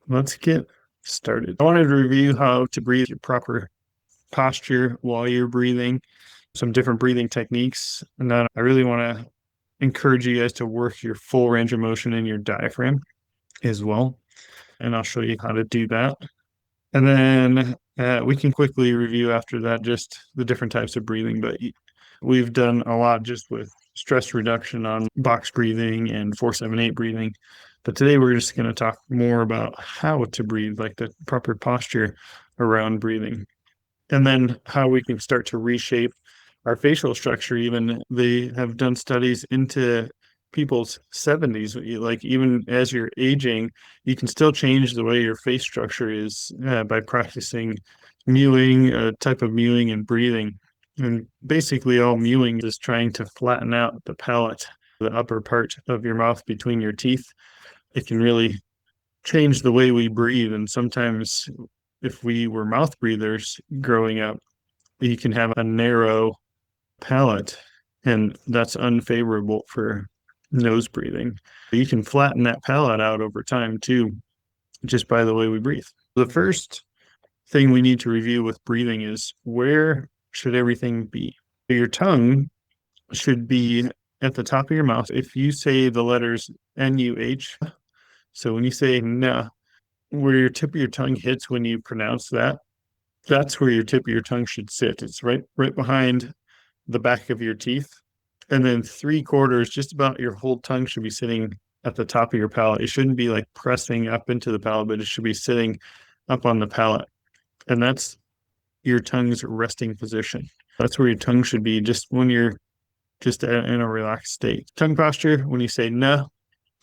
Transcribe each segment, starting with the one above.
Let's get started. I wanted to review how to breathe your proper posture while you're breathing, some different breathing techniques. And then I really want to encourage you guys to work your full range of motion in your diaphragm as well. And I'll show you how to do that. And then we can quickly review after that just the different types of breathing. But we've done a lot just with stress reduction on box breathing and 478 breathing. But today we're just going to talk more about how to breathe, like the proper posture around breathing, and then how we can start to reshape our facial structure. Even they have done studies into people's 70s, like even as you're aging, you can still change the way your face structure is by practicing mewing, a type of mewing and breathing. And basically, all mewing is trying to flatten out the palate, the upper part of your mouth between your teeth. It can really change the way we breathe. And sometimes, if we were mouth breathers growing up, you can have a narrow palate, and that's unfavorable for nose breathing. You can flatten that palate out over time too, just by the way we breathe. The first thing we need to review with breathing is where should everything be? Your tongue should be at the top of your mouth. If you say the letters NUH, so when you say nah, where your tip of your tongue hits when you pronounce that, that's where your tip of your tongue should sit. It's right behind the back of your teeth. And then 3/4, just about your whole tongue should be sitting at the top of your palate. It shouldn't be like pressing up into the palate, but it should be sitting up on the palate. And that's your tongue's resting position. That's where your tongue should be just when you're just in a relaxed state. Tongue posture, when you say no,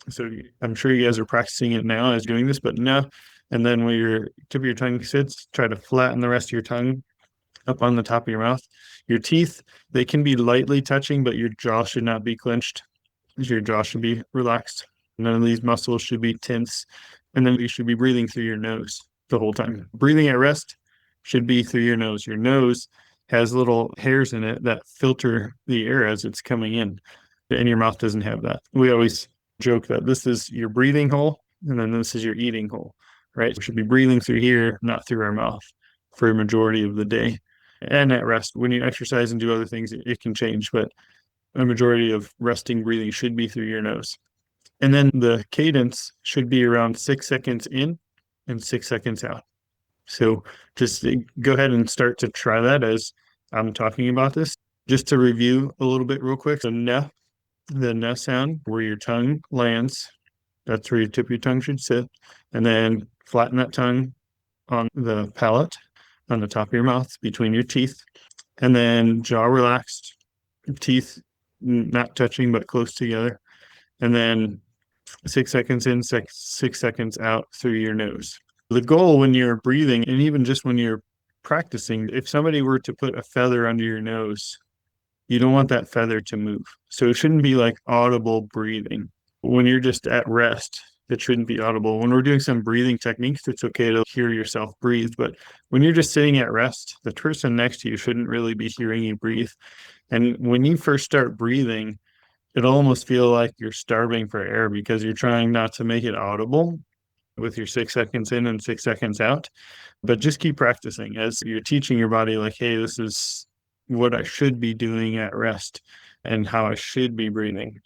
so I'm sure you guys are practicing it now as doing this, but no. And then when your tip of your tongue sits, try to flatten the rest of your tongue up on the top of your mouth. Your teeth, they can be lightly touching, but your jaw should not be clenched. Your jaw should be relaxed. None of these muscles should be tense. And then you should be breathing through your nose the whole time. Breathing at rest should be through your nose. Your nose has little hairs in it that filter the air as it's coming in, and your mouth doesn't have that. We always joke that this is your breathing hole, and then this is your eating hole, right? We should be breathing through here, not through our mouth for a majority of the day. And at rest, when you exercise and do other things, it can change, but a majority of resting breathing should be through your nose. And then the cadence should be around 6 seconds in and 6 seconds out. So just go ahead and start to try that as I'm talking about this. Just to review a little bit real quick. So the n sound where your tongue lands, that's where your tip of your tongue should sit. And then flatten that tongue on the palate, on the top of your mouth, between your teeth. And then jaw relaxed, teeth not touching but close together. And then 6 seconds in, 6 seconds out through your nose. The goal when you're breathing, and even just when you're practicing, if somebody were to put a feather under your nose, you don't want that feather to move. So it shouldn't be like audible breathing. When you're just at rest, it shouldn't be audible. When we're doing some breathing techniques, it's okay to hear yourself breathe. But when you're just sitting at rest, the person next to you shouldn't really be hearing you breathe. And when you first start breathing, it'll almost feel like you're starving for air because you're trying not to make it audible with your 6 seconds in and 6 seconds out. But just keep practicing as you're teaching your body, like, hey, this is what I should be doing at rest and how I should be breathing.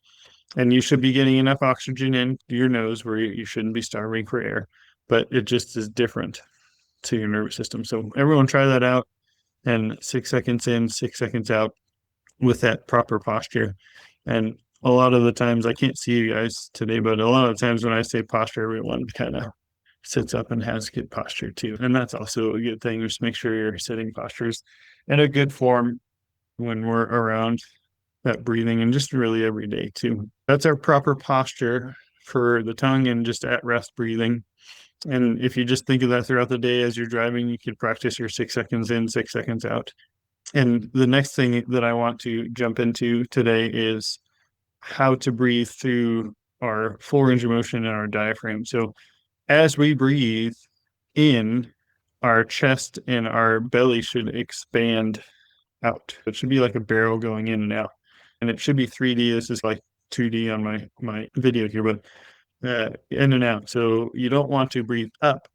And you should be getting enough oxygen in your nose where you shouldn't be starving for air, but it just is different to your nervous system. So everyone try that out, and 6 seconds in, 6 seconds out with that proper posture. And a lot of the times, I can't see you guys today, but a lot of times when I say posture, everyone kind of sits up and has good posture too. And that's also a good thing. Just make sure your sitting posture's in a good form when we're around that breathing, and just really every day too. That's our proper posture for the tongue and just at rest breathing. And if you just think of that throughout the day as you're driving, you could practice your 6 seconds in, 6 seconds out. And the next thing that I want to jump into today is how to breathe through our full range of motion and our diaphragm. So as we breathe in, our chest and our belly should expand out. It should be like a barrel going in and out. And it should be 3D. This is like 2D on my video here, but in and out. So you don't want to breathe up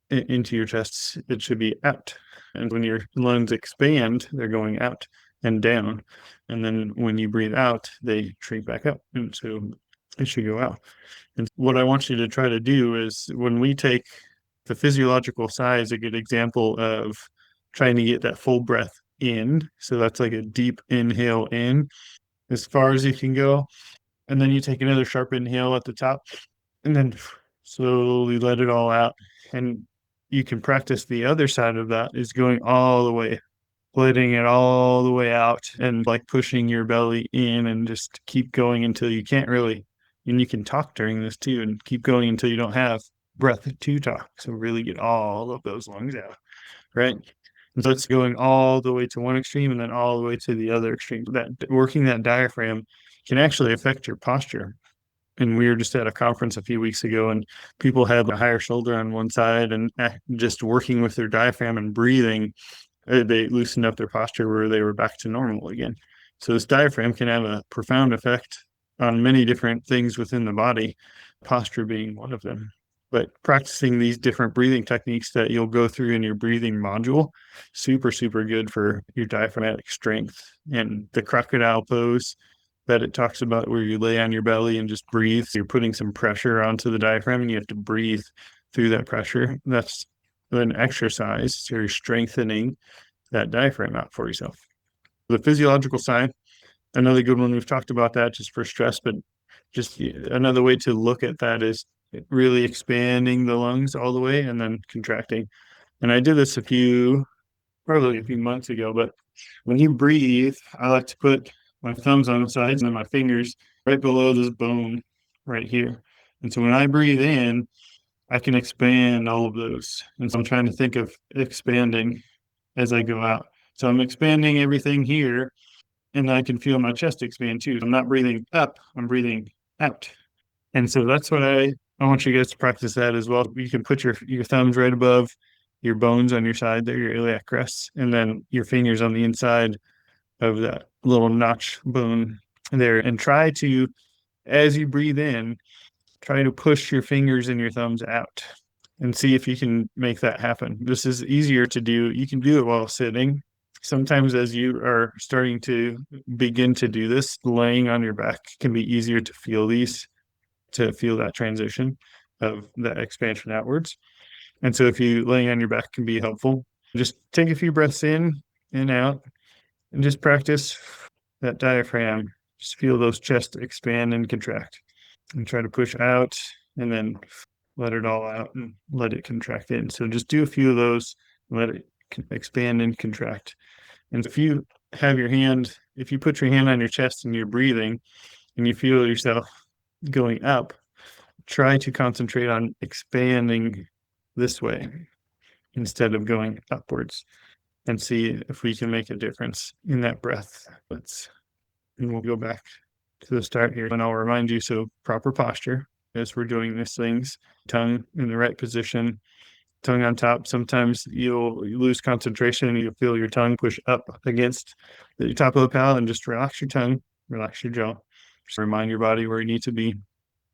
into your chest. It should be out. And when your lungs expand, they're going out and down. And then when you breathe out, they shrink back up. And so it should go out. And what I want you to try to do is when we take the physiological sigh is a good example of trying to get that full breath in. So that's like a deep inhale in as far as you can go. And then you take another sharp inhale at the top and then slowly let it all out. And you can practice the other side of that is going all the way, letting it all the way out and like pushing your belly in and just keep going until you can't really. And you can talk during this too and keep going until you don't have breath to talk. So really get all of those lungs out, right? And so it's going all the way to one extreme and then all the way to the other extreme. That working that diaphragm can actually affect your posture. And we were just at a conference a few weeks ago, and people had a higher shoulder on one side, and just working with their diaphragm and breathing, they loosened up their posture where they were back to normal again. So this diaphragm can have a profound effect on many different things within the body, posture being one of them. But practicing these different breathing techniques that you'll go through in your breathing module, super, super good for your diaphragmatic strength. And the crocodile pose that it talks about where you lay on your belly and just breathe. So you're putting some pressure onto the diaphragm and you have to breathe through that pressure. That's an exercise. So you're strengthening that diaphragm out for yourself. The physiological side, another good one. We've talked about that just for stress, but just another way to look at that is really expanding the lungs all the way and then contracting. And I did this probably a few months ago, but when you breathe, I like to put my thumbs on the sides and then my fingers right below this bone right here. And so when I breathe in, I can expand all of those. And so I'm trying to think of expanding as I go out. So I'm expanding everything here and I can feel my chest expand too. I'm not breathing up, I'm breathing out. And so that's what I want you guys to practice that as well. You can put your thumbs right above your bones on your side there, your iliac crest, and then your fingers on the inside of that little notch bone there. And try to, as you breathe in, try to push your fingers and your thumbs out and see if you can make that happen. This is easier to do. You can do it while sitting. Sometimes as you are starting to begin to do this, laying on your back can be easier to feel that transition of that expansion outwards. And so if you laying on your back can be helpful, just take a few breaths in and out and just practice that diaphragm. Just feel those chests expand and contract and try to push out and then let it all out and let it contract in. So just do a few of those, let it expand and contract. And if you put your hand on your chest and you're breathing and you feel yourself going up, try to concentrate on expanding this way instead of going upwards and see if we can make a difference in that breath. And we'll go back to the start here. And I'll remind you, so proper posture as we're doing these things, tongue in the right position, tongue on top. Sometimes you'll lose concentration and you'll feel your tongue push up against the top of the palate, and just relax your tongue, relax your jaw. Just remind your body where you need to be. You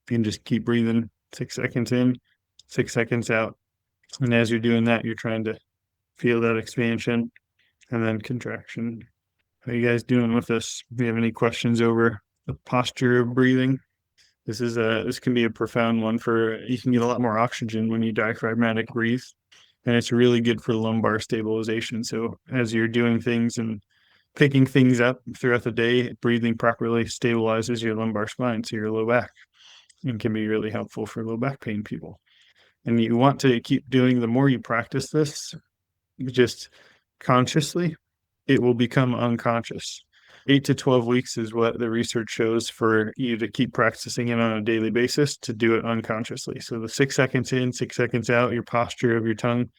can just keep breathing 6 seconds in, 6 seconds out. And as you're doing that, you're trying to feel that expansion and then contraction. How are you guys doing with this? If you have any questions over the posture of breathing, this can be a profound one. You can get a lot more oxygen when you diaphragmatic breathe, and it's really good for lumbar stabilization. So as you're doing things and picking things up throughout the day, breathing properly stabilizes your lumbar spine, so your low back, and can be really helpful for low back pain people. And you want to keep doing, the more you practice this, just consciously, it will become unconscious. 8 to 12 weeks is what the research shows for you to keep practicing it on a daily basis to do it unconsciously. So the 6 seconds in, 6 seconds out, your posture of your tongue,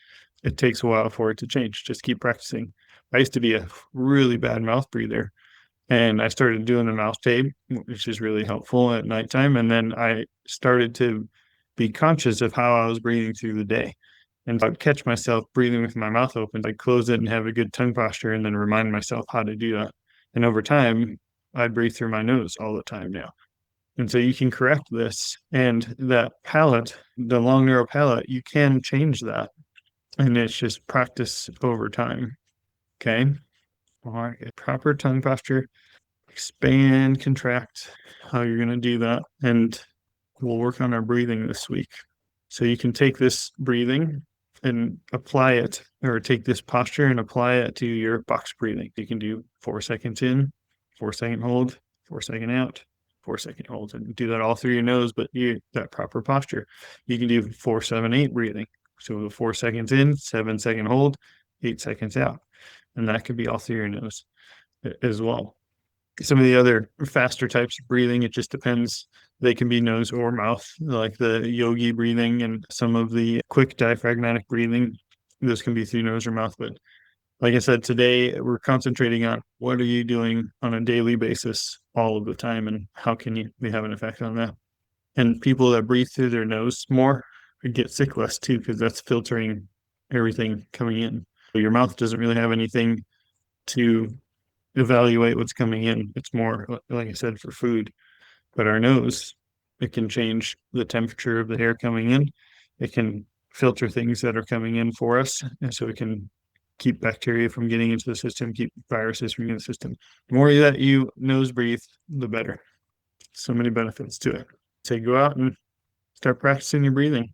it takes a while for it to change. Just keep practicing. I used to be a really bad mouth breather, and I started doing the mouth tape, which is really helpful at nighttime. And then I started to be conscious of how I was breathing through the day. And I'd catch myself breathing with my mouth open. I'd close it and have a good tongue posture and then remind myself how to do that. And over time, I breathe through my nose all the time now. And so you can correct this. And that palate, the long, narrow palate, you can change that. And it's just practice over time. Okay. All right. Proper tongue posture, expand, contract, how you're going to do that. And we'll work on our breathing this week. So you can take this breathing and apply it, or take this posture and apply it to your box breathing. You can do 4 seconds in, 4 second hold, 4 second out, 4 second hold, and do that all through your nose, but that proper posture. You can do 4-7-8 breathing. So 4 seconds in, 7 second hold, 8 seconds out. And that could be all through your nose as well. Some of the other faster types of breathing, it just depends. They can be nose or mouth, like the yogi breathing and some of the quick diaphragmatic breathing. Those can be through nose or mouth. But like I said, today we're concentrating on what are you doing on a daily basis all of the time, and how can you have an effect on that? And people that breathe through their nose more get sick less too, because that's filtering everything coming in. So your mouth doesn't really have anything to evaluate what's coming in. It's more, like I said, for food. But our nose, it can change the temperature of the air coming in. It can filter things that are coming in for us. And so it can keep bacteria from getting into the system, keep viruses from getting in the system. The more that you nose breathe, the better. So many benefits to it. So go out and start practicing your breathing.